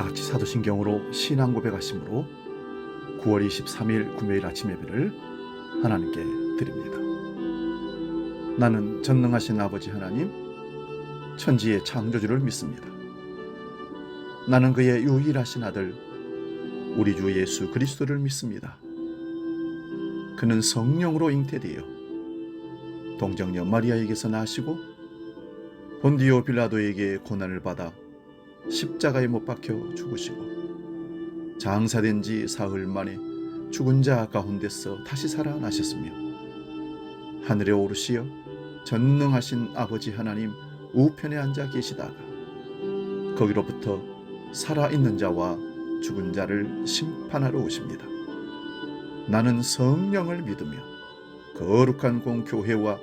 같이 사도신경으로 신앙 고백하심으로 9월 23일 금요일 아침 예배를 하나님께 드립니다. 나는 전능하신 아버지 하나님, 천지의 창조주를 믿습니다. 나는 그의 유일하신 아들 우리 주 예수 그리스도를 믿습니다. 그는 성령으로 잉태되어 동정녀 마리아에게서 나시고 본디오 빌라도에게 고난을 받아 십자가에 못 박혀 죽으시고 장사된 지 사흘 만에 죽은 자 가운데서 다시 살아나셨으며 하늘에 오르시어 전능하신 아버지 하나님 우편에 앉아 계시다가 거기로부터 살아있는 자와 죽은 자를 심판하러 오십니다. 나는 성령을 믿으며 거룩한 공교회와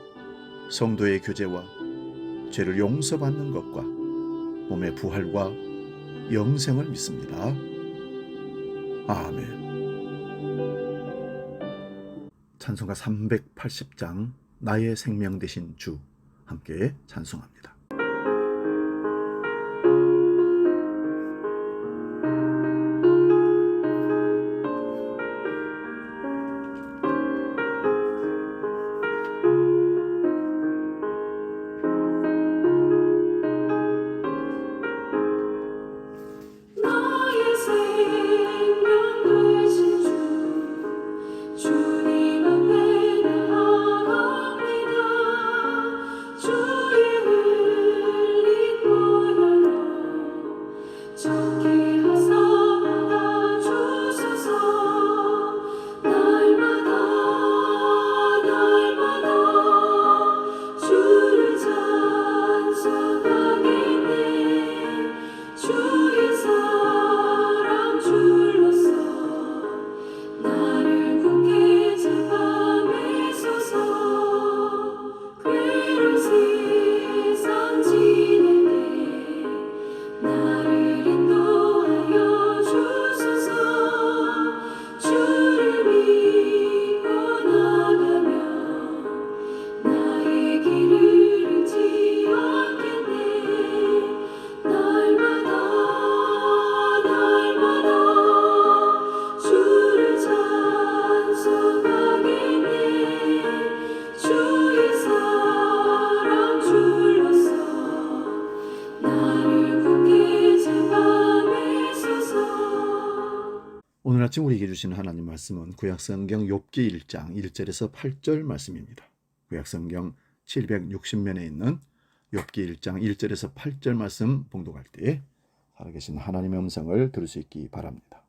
성도의 교제와 죄를 용서받는 것과 몸의 부활과 영생을 믿습니다. 아멘. 찬송가 380장 나의 생명 되신 주 함께 찬송합니다. 오늘 아침 우리에게 주신 하나님 말씀은 구약성경 욥기 1장 1절에서 8절 말씀입니다. 구약성경 760면에 있는 욥기 1장 1절에서 8절 말씀 봉독할 때 살아계신 하나님의 음성을 들을 수 있기 바랍니다.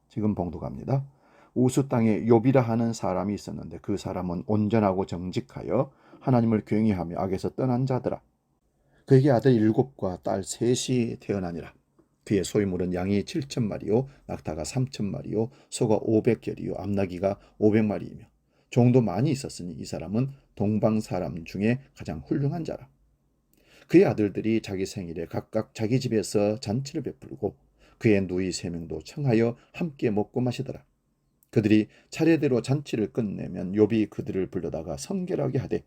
지금 봉독합니다. 우수 땅에 욥이라 하는 사람이 있었는데 그 사람은 온전하고 정직하여 하나님을 경외하며 악에서 떠난 자더라. 그에게 아들 7과 딸 3이 태어나니라. 그의 소유물은 양이 7,000마리요 낙타가 3,000마리요 소가 500결이요 암나귀가 500마리이며 종도 많이 있었으니 이 사람은 동방 사람 중에 가장 훌륭한 자라. 그의 아들들이 자기 생일에 각각 자기 집에서 잔치를 베풀고 그의 누이 3명도 청하여 함께 먹고 마시더라. 그들이 차례대로 잔치를 끝내면 욥이 그들을 불러다가 성결하게 하되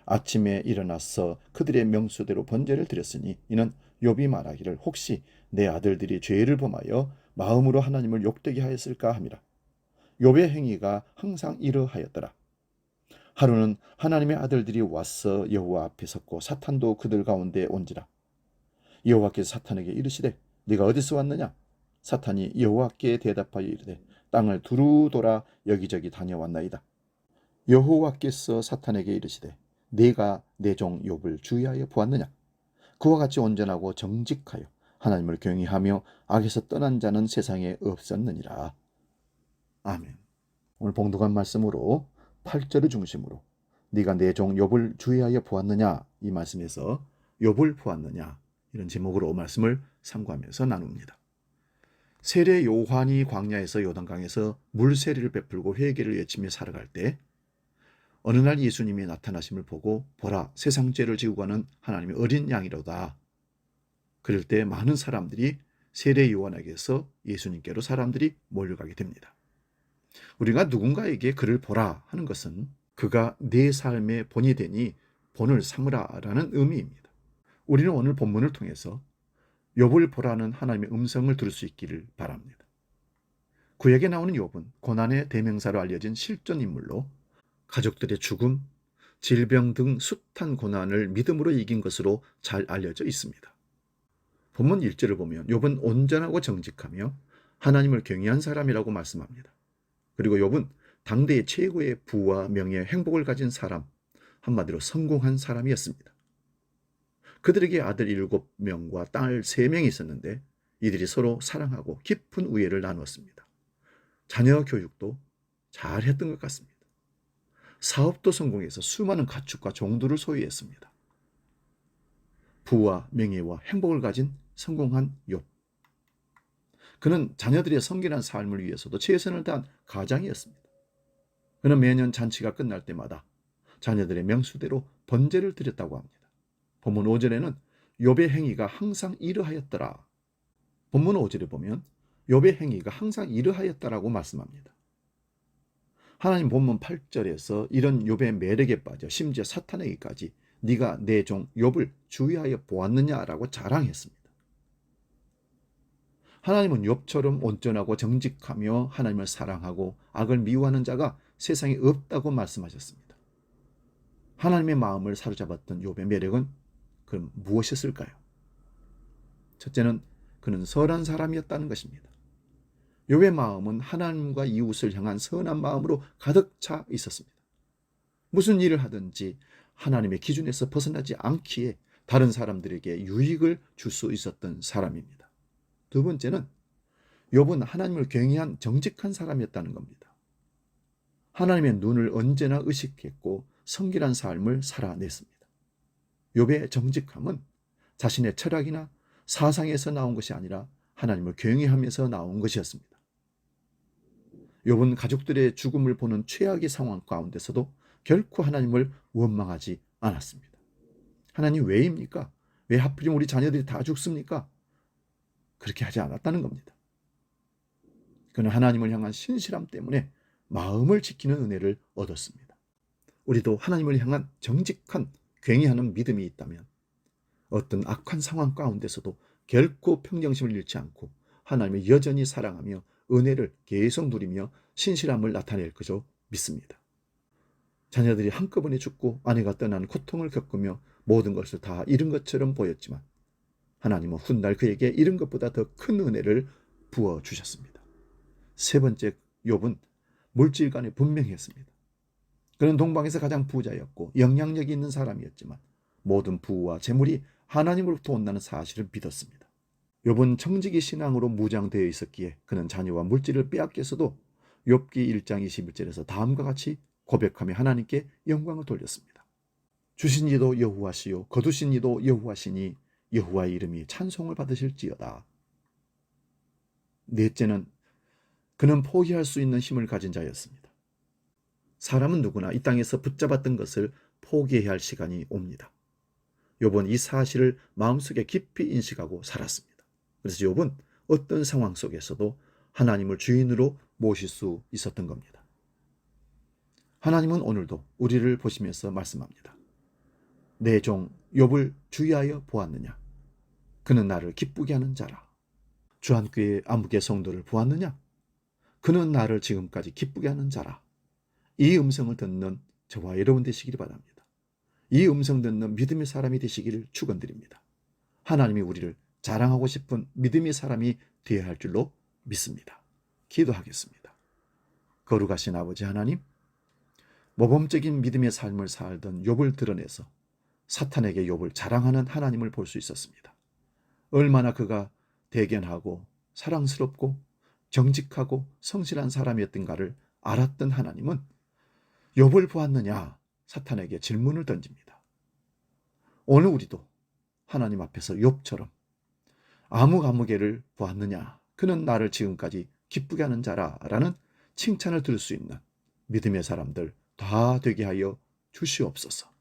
아침에 일어나서 그들의 명수대로 번제를 드렸으니 이는 욥이 말하기를 혹시 내 아들들이 죄를 범하여 마음으로 하나님을 욕되게 하였을까 함이라. 욥의 행위가 항상 이러하였더라. 하루는 하나님의 아들들이 와서 여호와 앞에 섰고 사탄도 그들 가운데 온지라. 여호와께서 사탄에게 이르시되 네가 어디서 왔느냐? 사탄이 여호와께 대답하여 이르되 땅을 두루 돌아 여기저기 다녀왔나이다. 여호와께서 사탄에게 이르시되 네가 내 종 욥을 주의하여 보았느냐? 그와 같이 온전하고 정직하여 하나님을 경외하며 악에서 떠난 자는 세상에 없었느니라. 아멘. 오늘 봉독한 말씀으로 8절을 중심으로 네가 내 종 욥을 주의하여 보았느냐 이 말씀에서 욥을 보았느냐 이런 제목으로 말씀을 삼고하면서 나눕니다. 세례 요한이 광야에서 요단강에서 물세례를 베풀고 회개를 외치며 살아갈 때 어느 날 예수님이 나타나심을 보고 보라 세상 죄를 지고 가는 하나님의 어린 양이로다. 그럴 때 많은 사람들이 세례 요한에게서 예수님께로 사람들이 몰려가게 됩니다. 우리가 누군가에게 그를 보라 하는 것은 그가 내 삶의 본이 되니 본을 삼으라라는 의미입니다. 우리는 오늘 본문을 통해서 욥을 보라는 하나님의 음성을 들을 수 있기를 바랍니다. 구약에 나오는 욥은 고난의 대명사로 알려진 실존 인물로 가족들의 죽음, 질병 등 숱한 고난을 믿음으로 이긴 것으로 잘 알려져 있습니다. 본문 1절을 보면 욥은 온전하고 정직하며 하나님을 경외한 사람이라고 말씀합니다. 그리고 욥은 당대의 최고의 부와 명예, 행복을 가진 사람, 한마디로 성공한 사람이었습니다. 그들에게 아들 7명과 딸 3명이 있었는데 이들이 서로 사랑하고 깊은 우애를 나누었습니다. 자녀 교육도 잘 했던 것 같습니다. 사업도 성공해서 수많은 가축과 종들을 소유했습니다. 부와 명예와 행복을 가진 성공한 욥. 그는 자녀들의 성결한 삶을 위해서도 최선을 다한 가장이었습니다. 그는 매년 잔치가 끝날 때마다 자녀들의 명수대로 번제를 드렸다고 합니다. 본문 5절에는 욥의 행위가 항상 이러하였더라. 본문 5절에 보면 욥의 행위가 항상 이러하였다라고 말씀합니다. 하나님 본문 8절에서 이런 욥의 매력에 빠져 심지어 사탄에게까지 네가 내 종 욥을 주의하여 보았느냐라고 자랑했습니다. 하나님은 욥처럼 온전하고 정직하며 하나님을 사랑하고 악을 미워하는 자가 세상에 없다고 말씀하셨습니다. 하나님의 마음을 사로잡았던 욥의 매력은 그럼 무엇이었을까요? 첫째는 그는 선한 사람이었다는 것입니다. 욥의 마음은 하나님과 이웃을 향한 선한 마음으로 가득 차 있었습니다. 무슨 일을 하든지 하나님의 기준에서 벗어나지 않기에 다른 사람들에게 유익을 줄 수 있었던 사람입니다. 두 번째는 욥은 하나님을 경외한 정직한 사람이었다는 겁니다. 하나님의 눈을 언제나 의식했고 성실한 삶을 살아냈습니다. 욥의 정직함은 자신의 철학이나 사상에서 나온 것이 아니라 하나님을 경외하면서 나온 것이었습니다. 욥은 가족들의 죽음을 보는 최악의 상황 가운데서도 결코 하나님을 원망하지 않았습니다. 하나님 왜입니까? 왜 하필이면 우리 자녀들이 다 죽습니까? 그렇게 하지 않았다는 겁니다. 그는 하나님을 향한 신실함 때문에 마음을 지키는 은혜를 얻었습니다. 우리도 하나님을 향한 정직한 경외하는 믿음이 있다면 어떤 악한 상황 가운데서도 결코 평정심을 잃지 않고 하나님을 여전히 사랑하며 은혜를 계속 누리며 신실함을 나타낼 것으로 믿습니다. 자녀들이 한꺼번에 죽고 아내가 떠나는 고통을 겪으며 모든 것을 다 잃은 것처럼 보였지만 하나님은 훗날 그에게 잃은 것보다 더 큰 은혜를 부어주셨습니다. 세 번째, 욥은 물질관에 분명했습니다. 그는 동방에서 가장 부자였고 영향력이 있는 사람이었지만 모든 부와 재물이 하나님으로부터 온다는 사실을 믿었습니다. 욥은 청지기 신앙으로 무장되어 있었기에 그는 자녀와 물질을 빼앗겨서도 욥기 1장 21절에서 다음과 같이 고백하며 하나님께 영광을 돌렸습니다. 주신 이도 여호와시요 거두신 이도 여호와시니 여호와의 이름이 찬송을 받으실지어다. 넷째는 그는 포기할 수 있는 힘을 가진 자였습니다. 사람은 누구나 이 땅에서 붙잡았던 것을 포기해야 할 시간이 옵니다. 욥은 이 사실을 마음속에 깊이 인식하고 살았습니다. 그래서 욥은 어떤 상황 속에서도 하나님을 주인으로 모실 수 있었던 겁니다. 하나님은 오늘도 우리를 보시면서 말씀합니다. 내 종 욥을 주의하여 보았느냐? 그는 나를 기쁘게 하는 자라. 주한교회 안목의 성도를 보았느냐? 그는 나를 지금까지 기쁘게 하는 자라. 이 음성을 듣는 저와 여러분 되시기를 바랍니다. 이 음성 듣는 믿음의 사람이 되시기를 축원드립니다. 하나님이 우리를 자랑하고 싶은 믿음의 사람이 되어야 할 줄로 믿습니다. 기도하겠습니다. 거룩하신 아버지 하나님, 모범적인 믿음의 삶을 살던 욥을 드러내서 사탄에게 욥을 자랑하는 하나님을 볼 수 있었습니다. 얼마나 그가 대견하고 사랑스럽고 정직하고 성실한 사람이었던가를 알았던 하나님은 욥을 보았느냐 사탄에게 질문을 던집니다. 오늘 우리도 하나님 앞에서 욥처럼 아무개를 보았느냐 그는 나를 지금까지 기쁘게 하는 자라라는 칭찬을 들을 수 있는 믿음의 사람들 다 되게 하여 주시옵소서.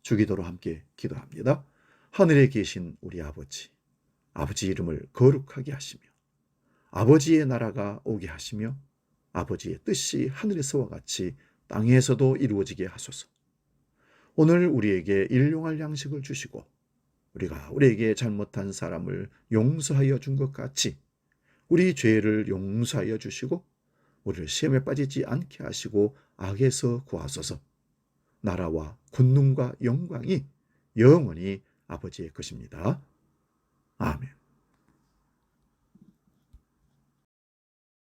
주기도로 함께 기도합니다. 하늘에 계신 우리 아버지, 아버지 이름을 거룩하게 하시며 아버지의 나라가 오게 하시며 아버지의 뜻이 하늘에서와 같이 땅에서도 이루어지게 하소서. 오늘 우리에게 일용할 양식을 주시고 우리가 우리에게 잘못한 사람을 용서하여 준 것 같이 우리 죄를 용서하여 주시고 우리를 시험에 빠지지 않게 하시고 악에서 구하소서. 나라와 권능과 영광이 영원히 아버지의 것입니다.